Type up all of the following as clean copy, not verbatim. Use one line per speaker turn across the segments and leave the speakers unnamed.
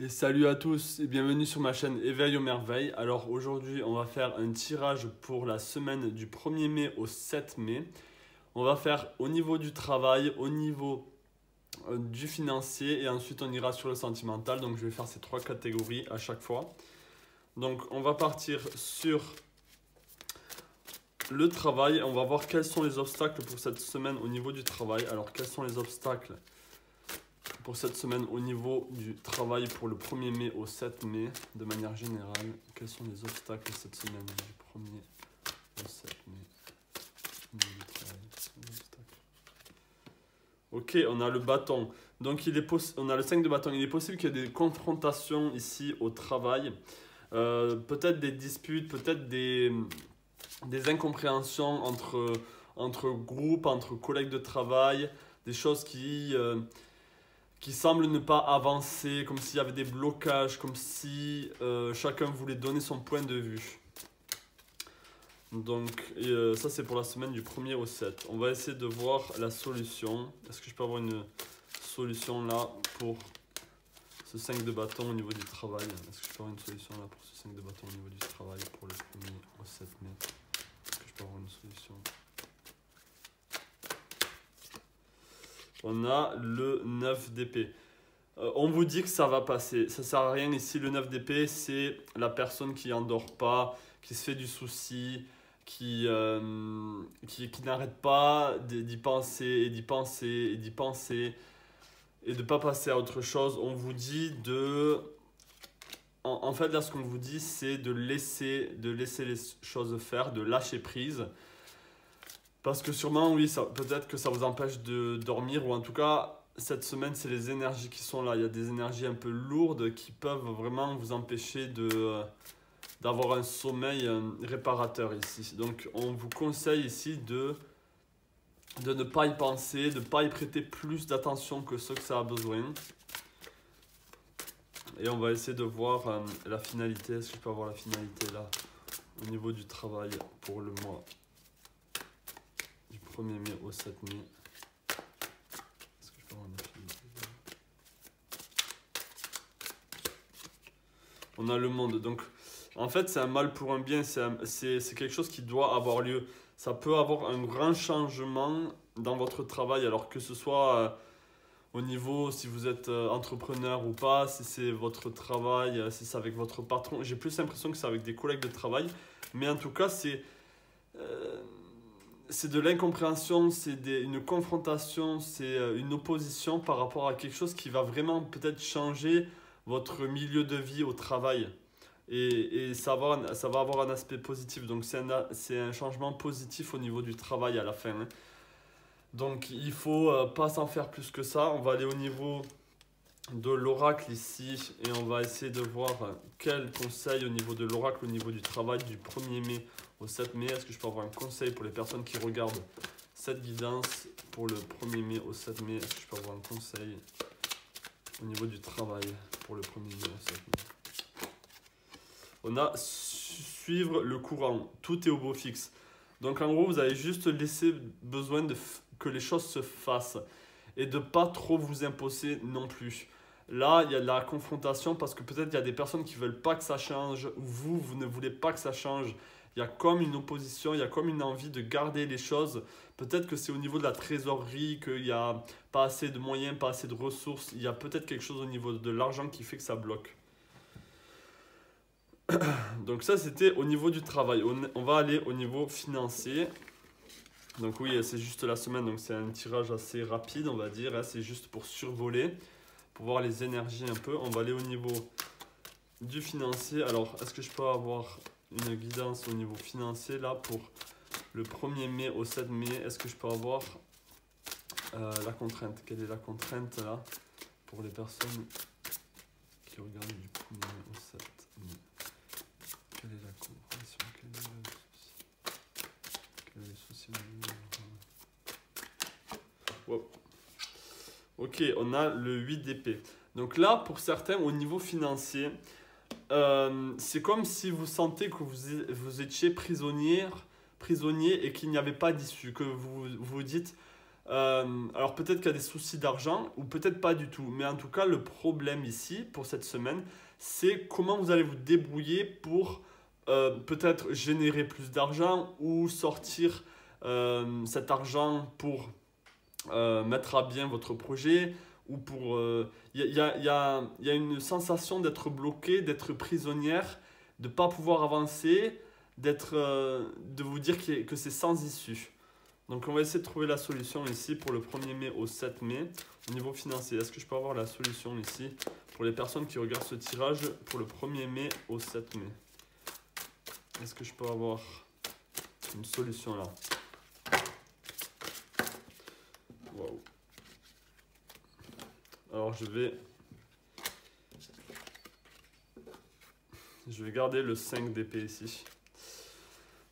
Et salut à tous et bienvenue sur ma chaîne Éveil aux merveilles. Alors aujourd'hui on va faire un tirage pour la semaine du 1er mai au 7 mai. On va faire au niveau du travail, au niveau du financier et ensuite on ira sur le sentimental. Donc je vais faire ces trois catégories à chaque fois. Donc on va partir sur le travail. On va voir quels sont les obstacles pour cette semaine au niveau du travail. Alors quels sont les obstacles pour cette semaine au niveau du travail pour le 1er mai au 7 mai, de manière générale, quels sont les obstacles cette semaine du 1er au 7 mai au niveau du travail, ok, on a le bâton. Donc on a le 5 de bâton. Il est possible qu'il y ait des confrontations ici au travail. Peut-être des disputes, peut-être des incompréhensions entre groupes, entre collègues de travail, des choses qui semble ne pas avancer, comme s'il y avait des blocages, comme si chacun voulait donner son point de vue. Donc ça c'est pour la semaine du 1er au 7. On va essayer de voir la solution. Est-ce que je peux avoir une solution là pour ce 5 de bâton au niveau du travail? Est-ce que je peux avoir une solution là pour ce 5 de bâton au niveau du travail pour le 1er au 7 mai? Est-ce que je peux avoir une solution? On a le 9 d'épée. On vous dit que ça va passer. Ça sert à rien ici. Le 9 d'épée, c'est la personne qui n'endort pas, qui se fait du souci, qui n'arrête pas d'y penser et d'y penser et d'y penser et de ne pas passer à autre chose. On vous dit de... En fait, là, ce qu'on vous dit, c'est de laisser les choses faire, de lâcher prise. Parce que sûrement, oui, peut-être que ça vous empêche de dormir, ou en tout cas, cette semaine, c'est les énergies qui sont là. Il y a des énergies un peu lourdes qui peuvent vraiment vous empêcher d'avoir un sommeil réparateur ici. Donc, on vous conseille ici de ne pas y penser, de ne pas y prêter plus d'attention que ce que ça a besoin. Et on va essayer de voir la finalité. Est-ce que je peux avoir la finalité là, au niveau du travail pour le mois 1er mai au 7 mai. Est-ce que je peux avoir une finalité? On a le monde. Donc, en fait, c'est un mal pour un bien. C'est quelque chose qui doit avoir lieu. Ça peut avoir un grand changement dans votre travail. Alors que ce soit au niveau, si vous êtes entrepreneur ou pas, si c'est votre travail, si c'est avec votre patron. J'ai plus l'impression que c'est avec des collègues de travail. Mais en tout cas, c'est de l'incompréhension, c'est une confrontation, c'est une opposition par rapport à quelque chose qui va vraiment peut-être changer votre milieu de vie au travail. Et ça va avoir un aspect positif. Donc c'est un changement positif au niveau du travail à la fin, hein. Donc il ne faut pas s'en faire plus que ça. On va aller au niveau de l'oracle ici et on va essayer de voir quel conseil au niveau de l'oracle, au niveau du travail du 1er mai au 7 mai. Est-ce que je peux avoir un conseil pour les personnes qui regardent cette guidance pour le 1er mai au 7 mai? Est-ce que je peux avoir un conseil au niveau du travail pour le 1er mai au 7 mai? On a suivre le courant. Tout est au beau fixe. Donc en gros, vous avez juste laissé besoin que les choses se fassent et de ne pas trop vous imposer non plus. Là, il y a de la confrontation parce que peut-être il y a des personnes qui ne veulent pas que ça change. Vous ne voulez pas que ça change. Il y a comme une opposition, il y a comme une envie de garder les choses. Peut-être que c'est au niveau de la trésorerie, qu'il n'y a pas assez de moyens, pas assez de ressources. Il y a peut-être quelque chose au niveau de l'argent qui fait que ça bloque. Donc ça, c'était au niveau du travail. On va aller au niveau financier. Donc oui, c'est juste la semaine, donc c'est un tirage assez rapide, on va dire. C'est juste pour survoler, pour voir les énergies un peu. On va aller au niveau du financier. Alors, est-ce que je peux avoir une guidance au niveau financier là pour le 1er mai au 7 mai? Est-ce que je peux avoir la contrainte? Quelle est la contrainte là pour les personnes qui regardent du 1er mai au 7 mai? Quelle est la compréhension? Quel est le souci? Wow. Ok, on a le 8 d'épée. Donc là, pour certains, au niveau financier, c'est comme si vous sentez que vous étiez prisonnier et qu'il n'y avait pas d'issue. Que vous vous dites, Alors peut-être qu'il y a des soucis d'argent ou peut-être pas du tout. Mais en tout cas, le problème ici pour cette semaine, c'est comment vous allez vous débrouiller pour peut-être générer plus d'argent ou sortir cet argent pour mettre à bien votre projet ou pour... Il y a une sensation d'être bloqué, d'être prisonnière, de ne pas pouvoir avancer, de vous dire que c'est sans issue. Donc on va essayer de trouver la solution ici pour le 1er mai au 7 mai au niveau financier. Est-ce que je peux avoir la solution ici pour les personnes qui regardent ce tirage pour le 1er mai au 7 mai? Est-ce que je peux avoir une solution là? Waouh. Alors je vais garder le 5 d'épée ici.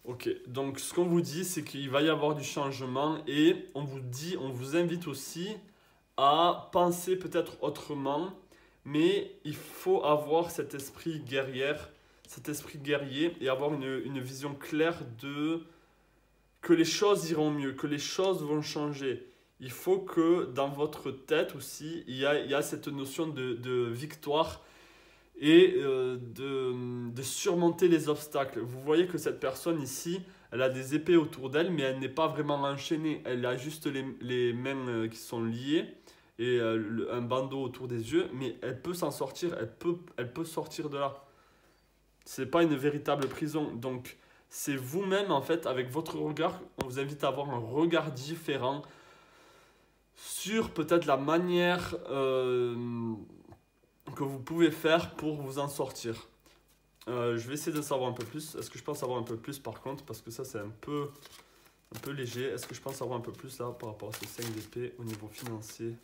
Ok, donc ce qu'on vous dit, c'est qu'il va y avoir du changement et on vous invite aussi à penser peut-être autrement, mais il faut avoir cet esprit guerrier et avoir une vision claire que les choses iront mieux, que les choses vont changer. Il faut que dans votre tête aussi, il y a cette notion de victoire et de surmonter les obstacles. Vous voyez que cette personne ici, elle a des épées autour d'elle, mais elle n'est pas vraiment enchaînée. Elle a juste les mains qui sont liées et un bandeau autour des yeux, mais elle peut s'en sortir, elle peut sortir de là. Ce n'est pas une véritable prison. Donc, c'est vous-même, en fait, avec votre regard, on vous invite à avoir un regard différent sur peut-être la manière que vous pouvez faire pour vous en sortir. Je vais essayer de savoir un peu plus. Est-ce que je pense savoir un peu plus par contre? Parce que ça c'est un peu léger. Est-ce que je pense savoir un peu plus là par rapport à ce 5 d'épée au niveau financier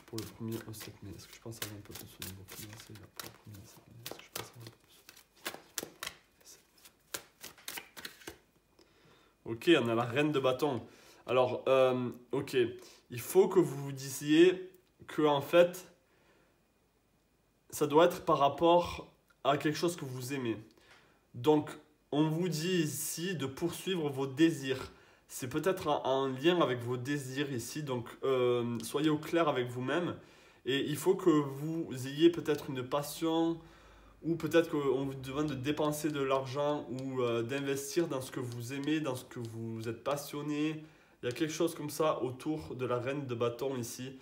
pour le 1er au 7 mai? Est-ce que je pense savoir un peu plus au niveau financier là pour le 1er au 7 mai? Est-ce que je pense savoir un peu plus? Ok, on a la reine de bâton. Alors, ok, il faut que vous vous disiez que en fait, ça doit être par rapport à quelque chose que vous aimez. Donc, on vous dit ici de poursuivre vos désirs. C'est peut-être un lien avec vos désirs ici. Donc, soyez au clair avec vous-même. Et il faut que vous ayez peut-être une passion ou peut-être qu'on vous demande de dépenser de l'argent ou d'investir dans ce que vous aimez, dans ce que vous êtes passionné. Il y a quelque chose comme ça autour de la reine de bâton ici.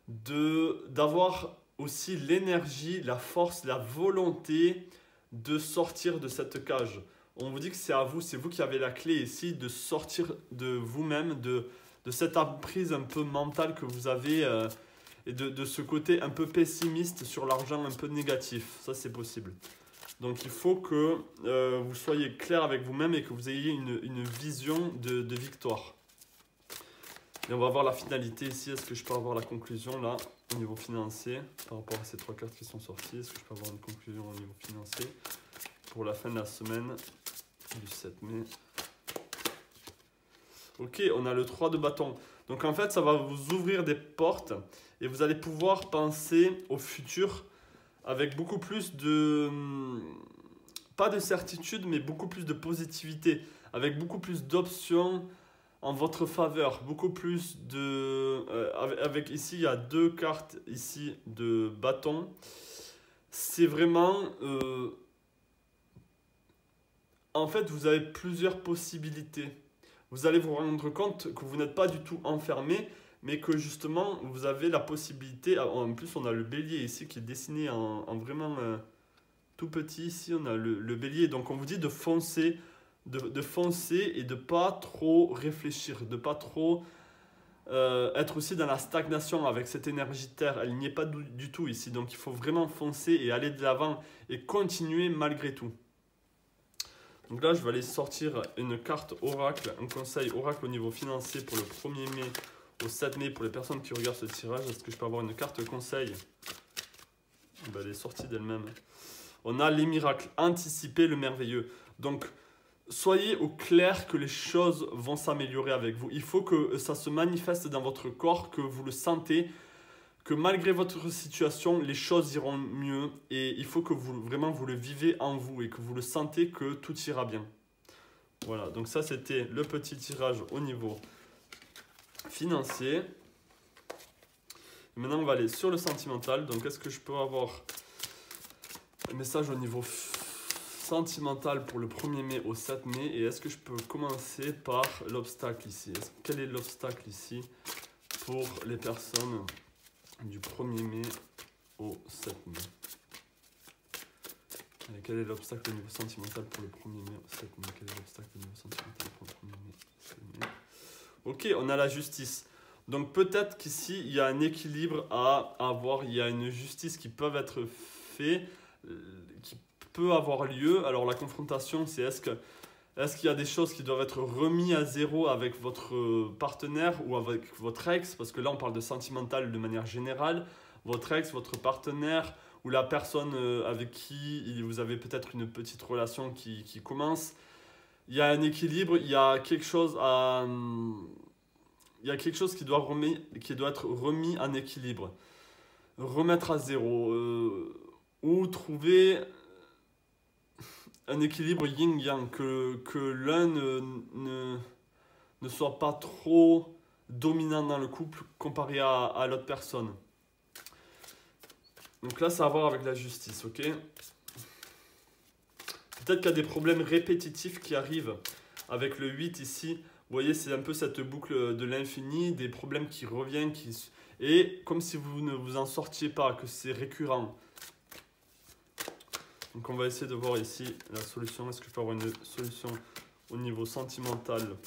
D'avoir aussi l'énergie, la force, la volonté de sortir de cette cage. On vous dit que c'est à vous, c'est vous qui avez la clé ici de sortir de vous-même, de cette emprise un peu mentale que vous avez et de ce côté un peu pessimiste sur l'argent, un peu négatif. Ça, c'est possible. Donc, il faut que vous soyez clair avec vous-même et que vous ayez une vision de victoire. Et on va voir la finalité ici. Est-ce que je peux avoir la conclusion là au niveau financier par rapport à ces 3 cartes qui sont sorties? Est-ce que je peux avoir une conclusion au niveau financier pour la fin de la semaine du 7 mai? Ok, on a le 3 de bâton. Donc en fait, ça va vous ouvrir des portes et vous allez pouvoir penser au futur avec beaucoup plus pas de certitude, mais beaucoup plus de positivité, avec beaucoup plus d'options en votre faveur, beaucoup plus avec ici il y a 2 cartes ici de bâton. C'est vraiment en fait vous avez plusieurs possibilités. Vous allez vous rendre compte que vous n'êtes pas du tout enfermé, mais que justement vous avez la possibilité. En plus on a le bélier ici qui est dessiné en vraiment tout petit. Ici on a le bélier, donc on vous dit de foncer. De foncer et de pas trop réfléchir, de pas trop être aussi dans la stagnation avec cette énergie terre. Elle n'y est pas du tout ici, donc il faut vraiment foncer et aller de l'avant et continuer malgré tout. Donc là je vais aller sortir une carte oracle, un conseil oracle au niveau financier pour le 1er mai au 7 mai pour les personnes qui regardent ce tirage. Est-ce que je peux avoir une carte conseil? Elle est sortie d'elle-même. On a les miracles, anticiper le merveilleux. Donc soyez au clair que les choses vont s'améliorer avec vous. Il faut que ça se manifeste dans votre corps, que vous le sentez, que malgré votre situation, les choses iront mieux. Et il faut que vraiment vous le vivez en vous et que vous le sentez que tout ira bien. Voilà, donc ça c'était le petit tirage au niveau financier. Maintenant, on va aller sur le sentimental. Donc, est-ce que je peux avoir un message au niveau sentimental pour le 1er mai au 7 mai? Et est-ce que je peux commencer par l'obstacle ici? Quel est l'obstacle ici pour les personnes du 1er mai au 7 mai? Allez, quel est l'obstacle au niveau sentimental pour le 1er mai au 7 mai? Quel est l'obstacle au niveau sentimental pour le 1er mai au 7 mai? Ok, on a la justice. Donc peut-être qu'ici, il y a un équilibre à avoir. Il y a une justice qui peut être faite, qui peut avoir lieu. Alors la confrontation, c'est est-ce qu'il y a des choses qui doivent être remises à zéro avec votre partenaire ou avec votre ex? Parce que là, on parle de sentimental de manière générale. Votre ex, votre partenaire ou la personne avec qui vous avez peut-être une petite relation qui commence. Il y a un équilibre, il y a quelque chose à... Il y a quelque chose qui doit être remis en équilibre. Remettre à zéro. Ou trouver un équilibre yin-yang. Que l'un ne soit pas trop dominant dans le couple comparé à l'autre personne. Donc là, ça a à voir avec la justice, ok? Peut-être qu'il y a des problèmes répétitifs qui arrivent avec le 8 ici. Vous voyez, c'est un peu cette boucle de l'infini, des problèmes qui reviennent, et comme si vous ne vous en sortiez pas, que c'est récurrent. Donc on va essayer de voir ici la solution. Est-ce que je peux avoir une solution au niveau sentimental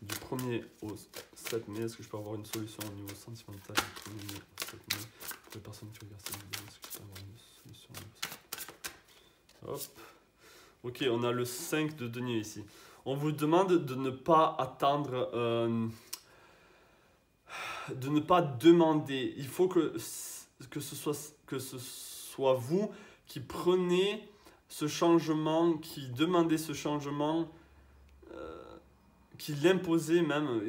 du 1er au 7 mai? Est-ce que je peux avoir une solution au niveau sentimental du 1er mai au 7 mai? Pour les personnes qui regardent cette vidéo, est-ce que je peux avoir une solution au niveau 7 mai? Hop. Ok, on a le 5 de denier ici. On vous demande de ne pas attendre, de ne pas demander. Il faut que ce soit vous qui prenez ce changement, qui demandez ce changement, qui l'imposez même.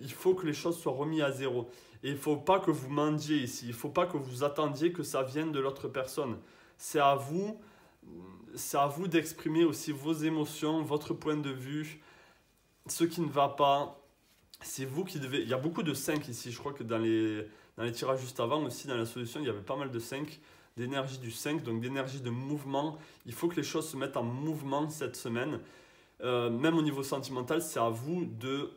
Il faut que les choses soient remises à zéro. Et il ne faut pas que vous mendiez ici. Il ne faut pas que vous attendiez que ça vienne de l'autre personne. C'est à vous d'exprimer aussi vos émotions, votre point de vue, ce qui ne va pas. C'est vous qui devez... Il y a beaucoup de 5 ici. Je crois que dans les tirages juste avant aussi, dans la solution, il y avait pas mal de 5, d'énergie du 5, donc d'énergie de mouvement. Il faut que les choses se mettent en mouvement cette semaine. Même au niveau sentimental, c'est à vous de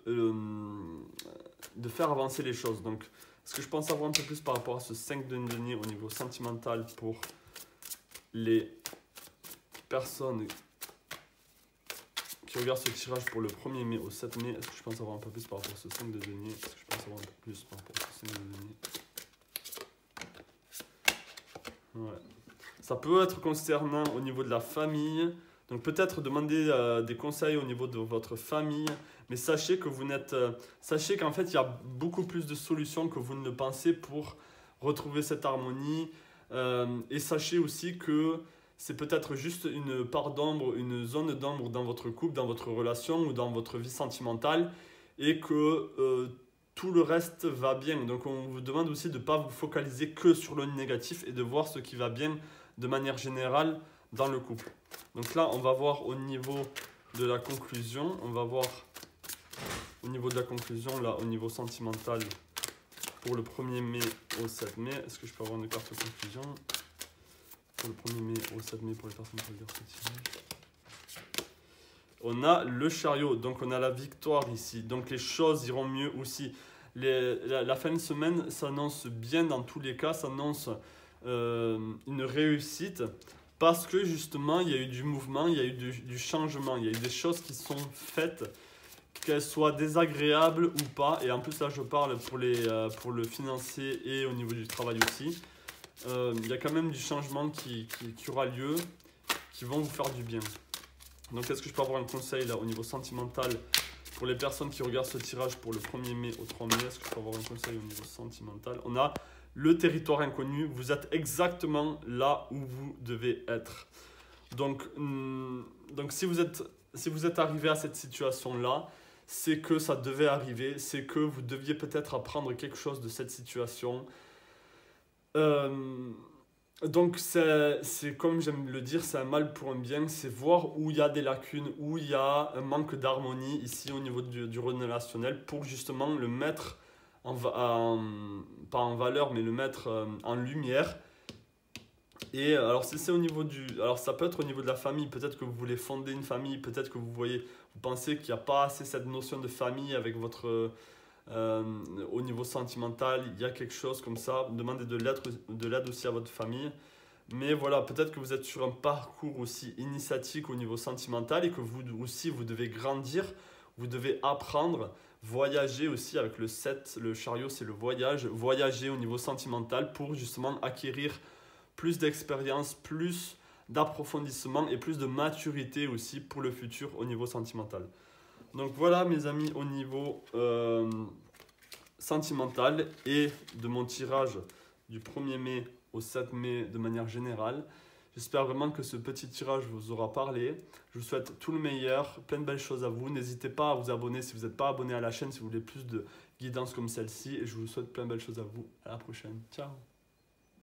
faire avancer les choses. Donc, est-ce que je pense savoir un peu plus par rapport à ce 5 de denier au niveau sentimental pour les personnes qui regardent ce tirage pour le 1er mai au 7 mai? Est-ce que je pense avoir un peu plus par rapport à ce 5 de denier? Est-ce que je pense avoir un peu plus par rapport à ce 5 de denier? Ouais. Ça peut être concernant au niveau de la famille. Donc peut-être demander des conseils au niveau de votre famille. Mais sachez que sachez qu'en fait, il y a beaucoup plus de solutions que vous ne le pensez pour retrouver cette harmonie. Et sachez aussi que c'est peut-être juste une part d'ombre, une zone d'ombre dans votre couple, dans votre relation ou dans votre vie sentimentale. Et que tout le reste va bien. Donc on vous demande aussi de ne pas vous focaliser que sur le négatif et de voir ce qui va bien de manière générale dans le couple. Donc là, on va voir au niveau de la conclusion. On va voir au niveau de la conclusion, là, au niveau sentimental, pour le 1er mai au 7 mai. Est-ce que je peux avoir une carte de conclusion pour le 1er mai au 7 mai pour les personnes qui regardent ce tirage? On a le chariot, donc on a la victoire ici. Donc les choses iront mieux aussi. La fin de semaine s'annonce bien dans tous les cas, s'annonce une réussite. Parce que justement, il y a eu du mouvement, il y a eu du changement, il y a eu des choses qui sont faites, qu'elles soient désagréables ou pas. Et en plus, là, je parle pour le financier et au niveau du travail aussi. Il y a quand même du changement qui aura lieu, qui vont vous faire du bien. Donc, est-ce que je peux avoir un conseil là, au niveau sentimental pour les personnes qui regardent ce tirage pour le 1er mai au 3 mai? Est-ce que je peux avoir un conseil au niveau sentimental? On a le territoire inconnu, vous êtes exactement là où vous devez être. Donc si vous êtes arrivé à cette situation-là, c'est que ça devait arriver, c'est que vous deviez peut-être apprendre quelque chose de cette situation. Donc c'est comme j'aime le dire, c'est un mal pour un bien, c'est voir où il y a des lacunes, où il y a un manque d'harmonie ici au niveau du relationnel pour justement le mettre pas en valeur, mais le mettre en lumière. Et alors si c'est au niveau alors ça peut être au niveau de la famille, peut-être que vous voulez fonder une famille, peut-être que vous pensez qu'il n'y a pas assez cette notion de famille avec euh, au niveau sentimental, il y a quelque chose comme ça, demandez de l'aide aussi à votre famille. Mais voilà, peut-être que vous êtes sur un parcours aussi initiatique au niveau sentimental et que vous aussi, vous devez grandir, vous devez apprendre, voyager aussi avec le 7 le chariot, c'est le voyage, voyager au niveau sentimental pour justement acquérir plus d'expérience, plus d'approfondissement et plus de maturité aussi pour le futur au niveau sentimental. Donc voilà mes amis au niveau sentimental et de mon tirage du 1er mai au 7 mai de manière générale. J'espère vraiment que ce petit tirage vous aura parlé. Je vous souhaite tout le meilleur, plein de belles choses à vous. N'hésitez pas à vous abonner si vous n'êtes pas abonné à la chaîne, si vous voulez plus de guidance comme celle-ci. Et je vous souhaite plein de belles choses à vous. À la prochaine. Ciao.